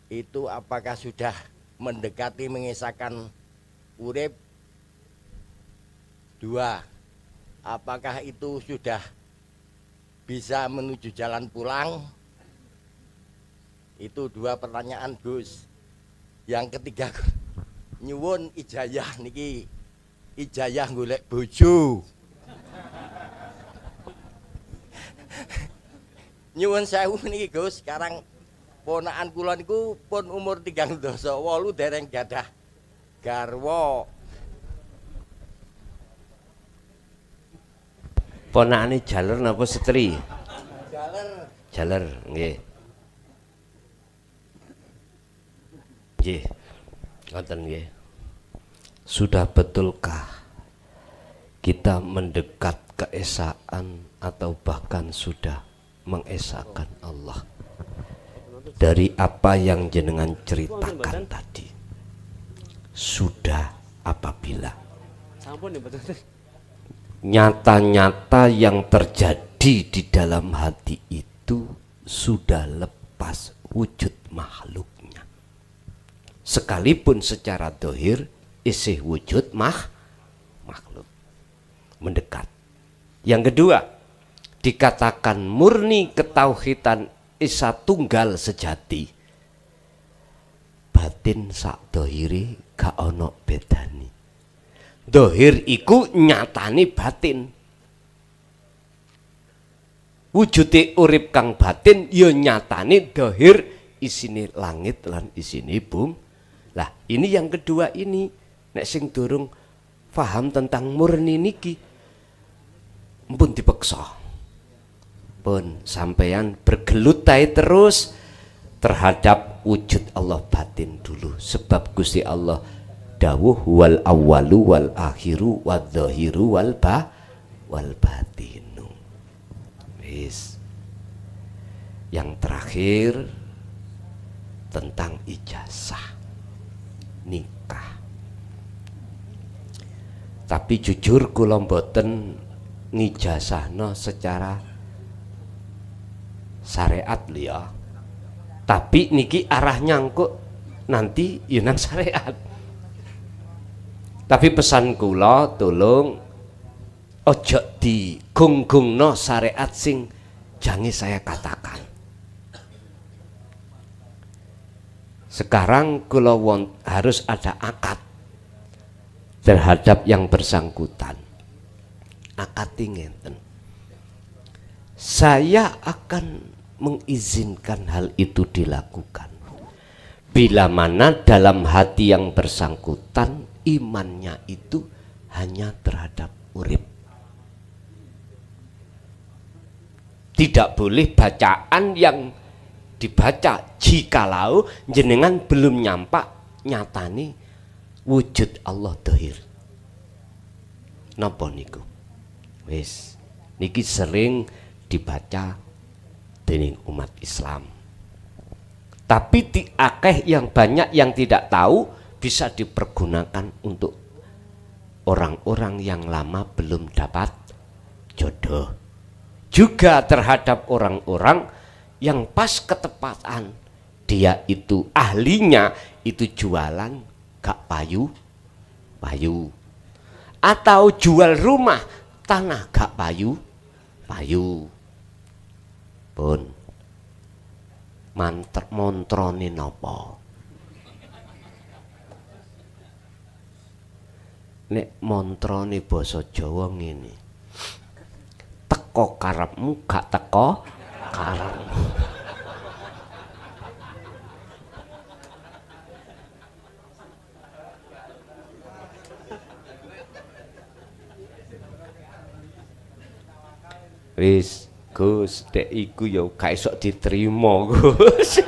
itu apakah sudah mendekati mengisahkan urip? Dua, apakah itu sudah bisa menuju jalan pulang? Itu dua pertanyaan Gus. Yang ketiga, nyuwun ijayah niki, ijayah golek bojo. Nyuwun sewu niki Gus, sekarang ponakan kula niku pun umur 38 dereng gadah garwa. Ponakane jaler napa setri? Jaler. Jaler, nggih. Nggih. Ngoten nggih. Sudah betulkah kita mendekat keesaan atau bahkan sudah mengesahkan Allah dari apa yang jenengan ceritakan tadi? Sudah apabila nyata-nyata yang terjadi di dalam hati itu sudah lepas wujud makhluknya, sekalipun secara dohir isih wujud makhluk, mendekat. Yang kedua, dikatakan murni ketauhidan Esa tunggal sejati, batin sak dohiri gak ono bedani. Dohir iku nyatani batin, wujude urip kang batin ya nyatani dohir, isine langit lan isine bumi. Lah ini yang kedua ini, nek sing durung paham tentang murni niki mpun dipeksa, pun sampeyan bergelutai terus terhadap wujud Allah batin dulu, sebab Gusti Allah dawuh wal awwalu wal akhiru wal dhahiru wal batinu. Wis. Yang terakhir tentang ijazah nikah. Tapi jujur kula mboten ngijazahno secara syariat ya. Tapi niki arahnya kok nanti nang syariat. Tapi pesan kula tolong ojo di gung-gungno syariat sing jangan saya katakan. Sekarang kula harus ada akad terhadap yang bersangkutan. Akad ngenten. Saya akan mengizinkan hal itu dilakukan bila mana dalam hati yang bersangkutan imannya itu hanya terhadap urip. Tidak boleh bacaan yang dibaca jikalau jenengan belum nyampak nyatani wujud Allah dohir. Napa niku? Wis niki sering dibaca dening umat Islam. Tapi di akeh yang banyak yang tidak tahu bisa dipergunakan untuk orang-orang yang lama belum dapat jodoh. Juga terhadap orang-orang yang pas ketepatan dia itu ahlinya itu jualan gak payu atau jual rumah tanah gak payu pun montrone napa nek montrone basa Jawa ngene, teko karepmu gak teko karepmu. Wis Gus, dek iku ya gak iso diterima Gus.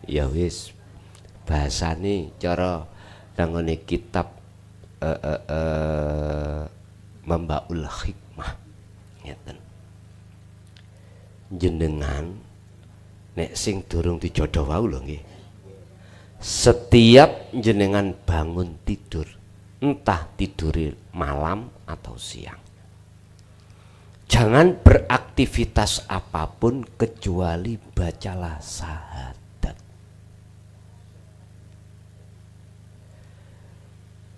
Ya wis, bahasane cara nangone kitab Mambaul Hikmah ngeten. Jenengan nek sing durung dijodoh wau lho nggih. Setiap jenengan bangun tidur, entah tidur malam atau siang, jangan beraktivitas apapun kecuali bacalah syahadat.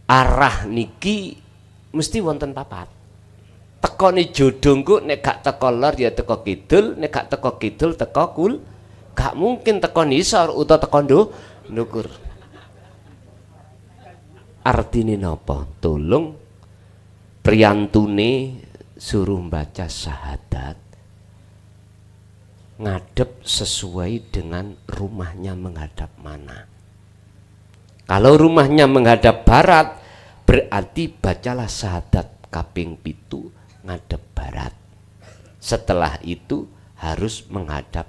Arah niki mesti wonten papat. Tekone jodohku nek gak teko lor ya teko kidul, nek gak teko kidul teko kul. Gak mungkin teko nisor utawa teko ndukur. Artine napa? Tolong priyantune suruh baca syahadat ngadep sesuai dengan rumahnya menghadap mana. Kalau rumahnya menghadap barat berarti bacalah syahadat kaping 7 ngadep barat. Setelah itu harus menghadap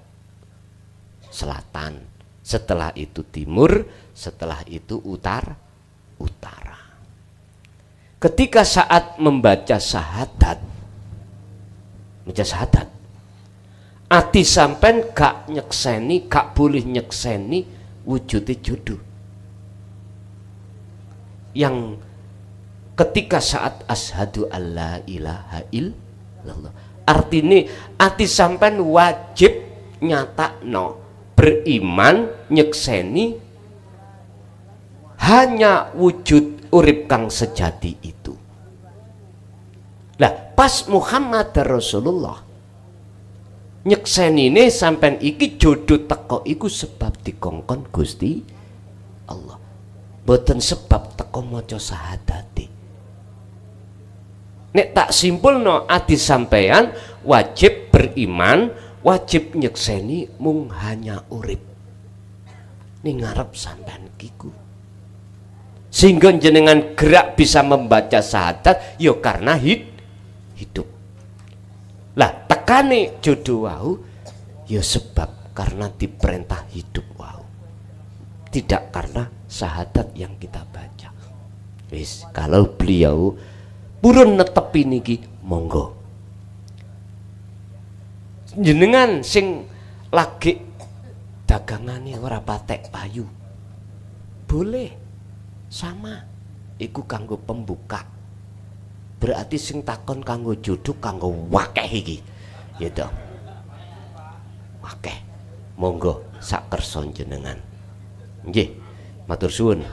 selatan, setelah itu timur, setelah itu utara. Ketika saat membaca syahadat, ati sampean gak nyekseni, gak boleh nyekseni wujude jodoh. Yang ketika saat asyhadu alla ilaha illallah, artinya ati sampean wajib nyatakno beriman nyekseni hanya wujud urip kang sejati itu. Lah pas Muhammad Rasulullah nyekseni ini sampean iki jodoh teko iku sebab dikongkon Gusti Allah, boten sebab teko maca syahadate. Nek tak simpulno ati sampean wajib beriman, wajib nyekseni mung hanya urip ning ngarep sampean kiku. Sehingga jenengan gerak bisa membaca syahadat ya karena hidup. Lah tekane jodoh wau ya sebab karena diperintah hidup wau, tidak karena syahadat yang kita baca. Wis kalau beliau purun netepi niki monggo. Jenengan sing lagi dagangane ora patek payu boleh sama iku kanggo pembuka, berarti sing takon kanggo jodoh kanggo wakeh iki gitu. akeh. Monggo sak kersa jenengan. Nggih, matur suwun.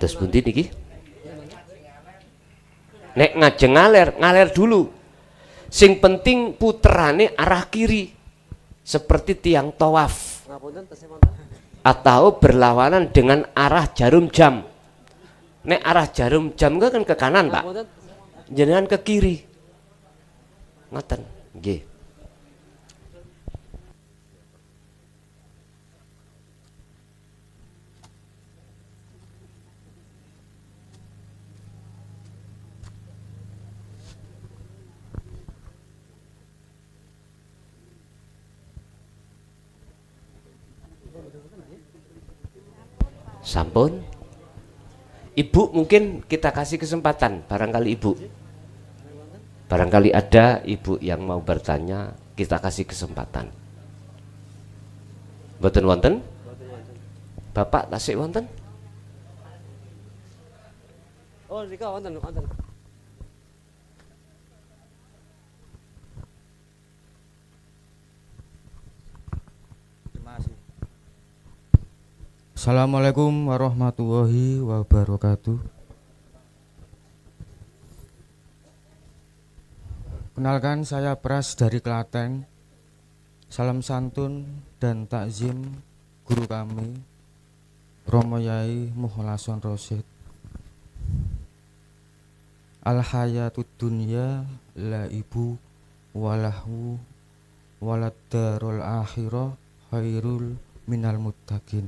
Terus pundi niki? Nek ngajeng ngaler dulu. Sing penting puterane arah kiri. Seperti tiang tawaf. Atau berlawanan dengan arah jarum jam. Nek arah jarum jam kan ke kanan, Pak. Jenengan ke kiri. Ngoten. Nggih. Sampun. Ibu mungkin kita kasih kesempatan, barangkali ibu. Barangkali ada ibu yang mau bertanya, kita kasih kesempatan. Mboten wonten? Bapak tasik wonten? Oh, Rika wonten. Terima kasih. Assalamualaikum warahmatullahi wabarakatuh. Kenalkan, saya Pras dari Klaten. Salam santun dan takzim guru kami Romo Yai Mukholason Rosyid. Al hayatud dunya la ibu walahu walad darul akhirah khairul minal muttaqin.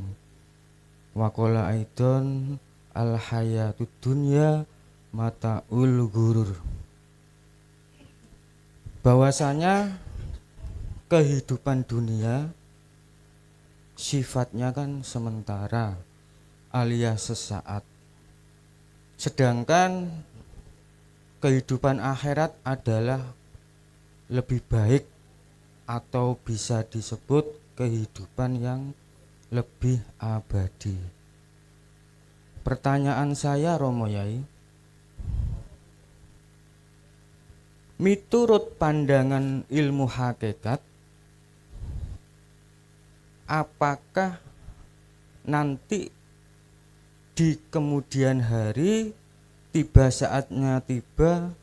Wa qala aidon al hayatud dunya mataul ghurur. Bahwasanya kehidupan dunia sifatnya kan sementara alias sesaat. Sedangkan kehidupan akhirat adalah lebih baik atau bisa disebut kehidupan yang lebih abadi. Pertanyaan saya, Romo Yai, miturut pandangan ilmu hakikat, apakah nanti di kemudian hari tiba saatnya tiba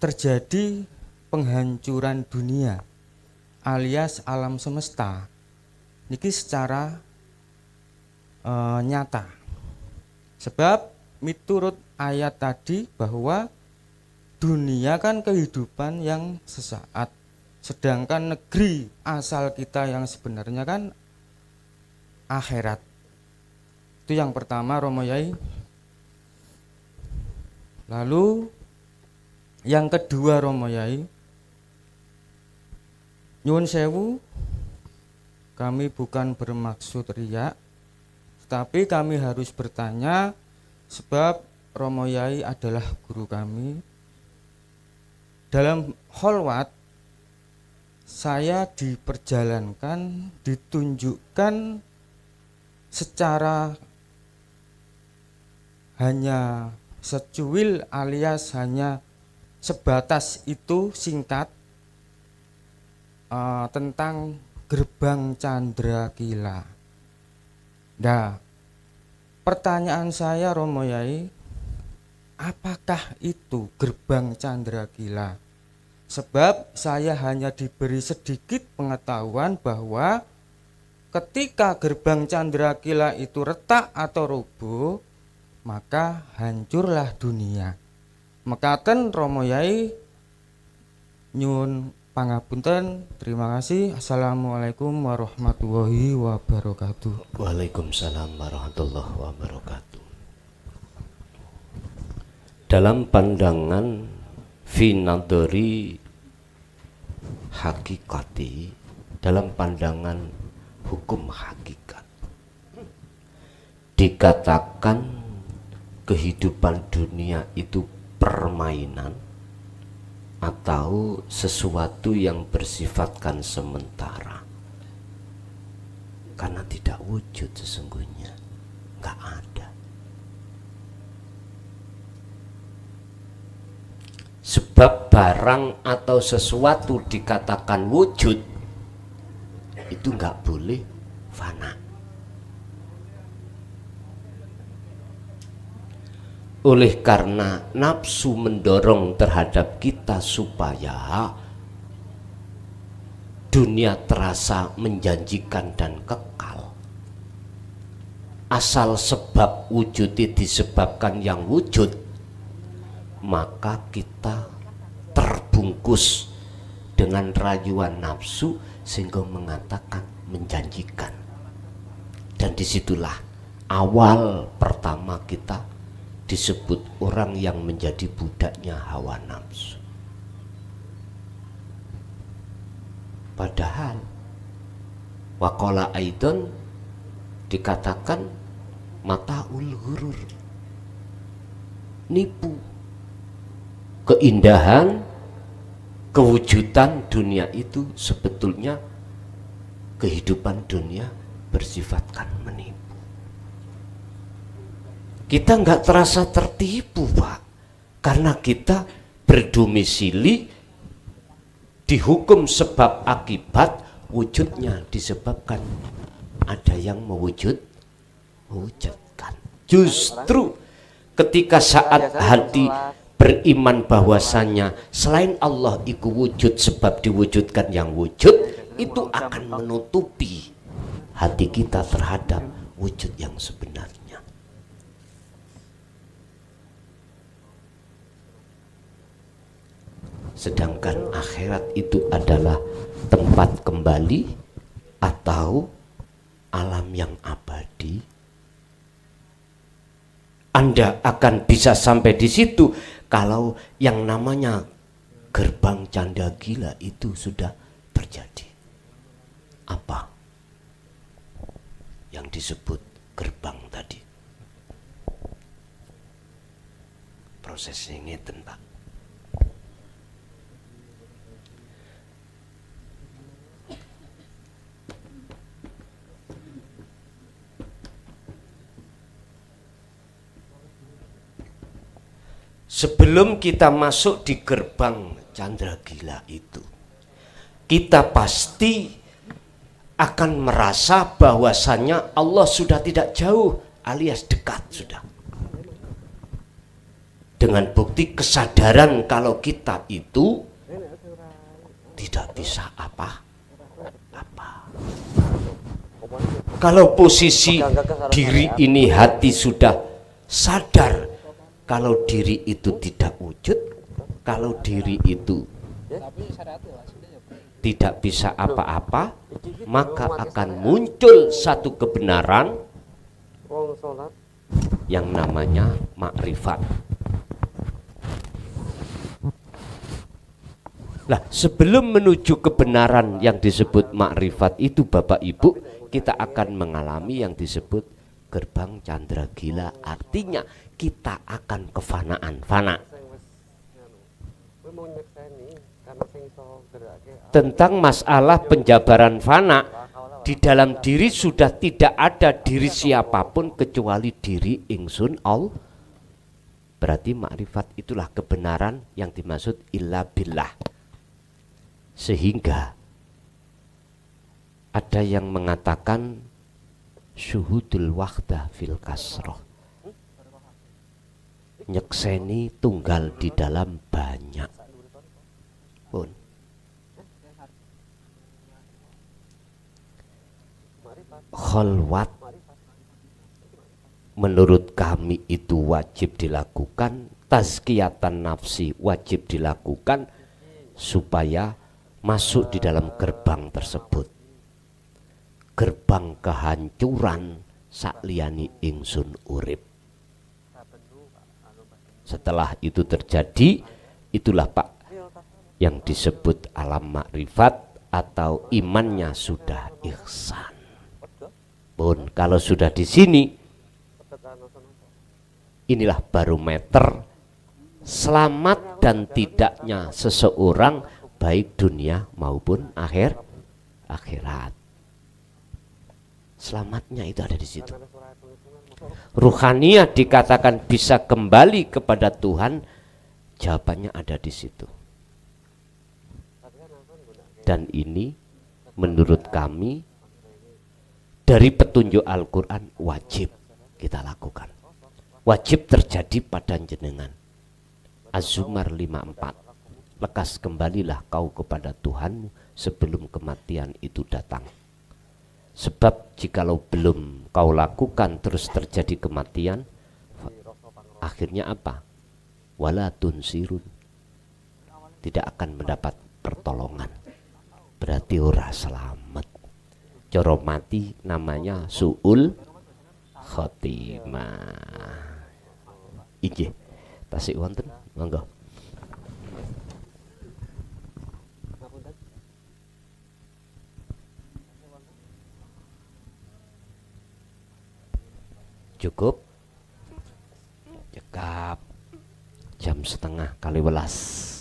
terjadi penghancuran dunia alias alam semesta niki secara nyata. Sebab miturut ayat tadi bahwa dunia kan kehidupan yang sesaat, sedangkan negeri asal kita yang sebenarnya kan akhirat. Itu yang pertama, Romo Yai. Lalu yang kedua, Romo Yai, nyuwun sewu, kami bukan bermaksud riak, tetapi kami harus bertanya sebab Romo Yai adalah guru kami. Dalam kholwat saya diperjalankan, ditunjukkan secara hanya secuil alias hanya sebatas itu singkat tentang gerbang Candrakila. Nah, pertanyaan saya, Romo Yai, apakah itu gerbang Candrakila? Sebab saya hanya diberi sedikit pengetahuan bahwa ketika gerbang Candrakila itu retak atau roboh, maka hancurlah dunia. Mekaten Romo Yai nyuwun pangapunten. Terima kasih. Assalamualaikum warahmatullahi wabarakatuh. Waalaikumsalam warahmatullahi wabarakatuh. Dalam pandangan finadori hakikati, dalam pandangan hukum hakikat, dikatakan kehidupan dunia itu permainan atau sesuatu yang bersifatkan sementara, karena tidak wujud sesungguhnya, nggak ada. Sebab barang atau sesuatu dikatakan wujud itu nggak boleh fana. Oleh karena nafsu mendorong terhadap kita supaya dunia terasa menjanjikan dan kekal. Asal sebab wujud disebabkan yang wujud, maka kita terbungkus dengan rayuan nafsu sehingga mengatakan menjanjikan. Dan disitulah awal pertama kita disebut orang yang menjadi budaknya hawa nafsu. Padahal waqala aidon dikatakan mataul ghurur, nipu. Keindahan, kewujudan dunia itu sebetulnya kehidupan dunia bersifatkan menipu. Kita nggak terasa tertipu, Pak, karena kita berdomisili dihukum sebab akibat, wujudnya disebabkan ada yang mewujudkan. Justru ketika saat hati beriman bahwasanya selain Allah iku wujud sebab diwujudkan yang wujud, itu akan menutupi hati kita terhadap wujud yang sebenarnya. Sedangkan akhirat itu adalah tempat kembali atau alam yang abadi. Anda akan bisa sampai di situ kalau yang namanya gerbang canda gila itu sudah terjadi. Apa yang disebut gerbang tadi? Prosesnya ngeten, Pak. Sebelum kita masuk di gerbang candra gila itu, kita pasti akan merasa bahwasannya Allah sudah tidak jauh alias dekat sudah. Dengan bukti kesadaran kalau kita itu tidak bisa apa-apa. Kalau posisi diri ini hati sudah sadar kalau diri itu tidak wujud, kalau diri itu tidak bisa apa-apa, maka akan muncul satu kebenaran yang namanya makrifat. Nah, sebelum menuju kebenaran yang disebut makrifat itu, Bapak Ibu, kita akan mengalami yang disebut gerbang candra gila. Artinya kita akan kefanaan, fana. Tentang masalah penjabaran fana, di dalam diri sudah tidak ada diri siapapun kecuali diri ingsun Allah. Berarti makrifat itulah kebenaran yang dimaksud illa billah. Sehingga ada yang mengatakan syuhudul wahdah fil kasroh, nyekseni tunggal di dalam banyak. Pun kholwat menurut kami itu wajib dilakukan, tazkiyatan nafsi wajib dilakukan supaya masuk di dalam gerbang tersebut, gerbang kehancuran sakliyani ingsun urip. Setelah itu terjadi, itulah Pak yang disebut alam makrifat atau imannya sudah ihsan. Pun kalau sudah di sini, inilah barometer selamat dan tidaknya seseorang baik dunia maupun akhirat. Selamatnya itu ada di situ. Ruhaniyah dikatakan bisa kembali kepada Tuhan, jawabannya ada di situ. Dan ini menurut kami dari petunjuk Al-Quran wajib kita lakukan, wajib terjadi pada jenengan. Az-Zumar 54, lekas kembalilah kau kepada Tuhanmu sebelum kematian itu datang. Sebab jikalau belum kau lakukan terus terjadi kematian, akhirnya apa? Wala tunsirun, tidak akan mendapat pertolongan, berarti ora selamat. Coro mati namanya su'ul khotimah. Ije tasik wonten monggo. Cukup cekap jam setengah kali welas.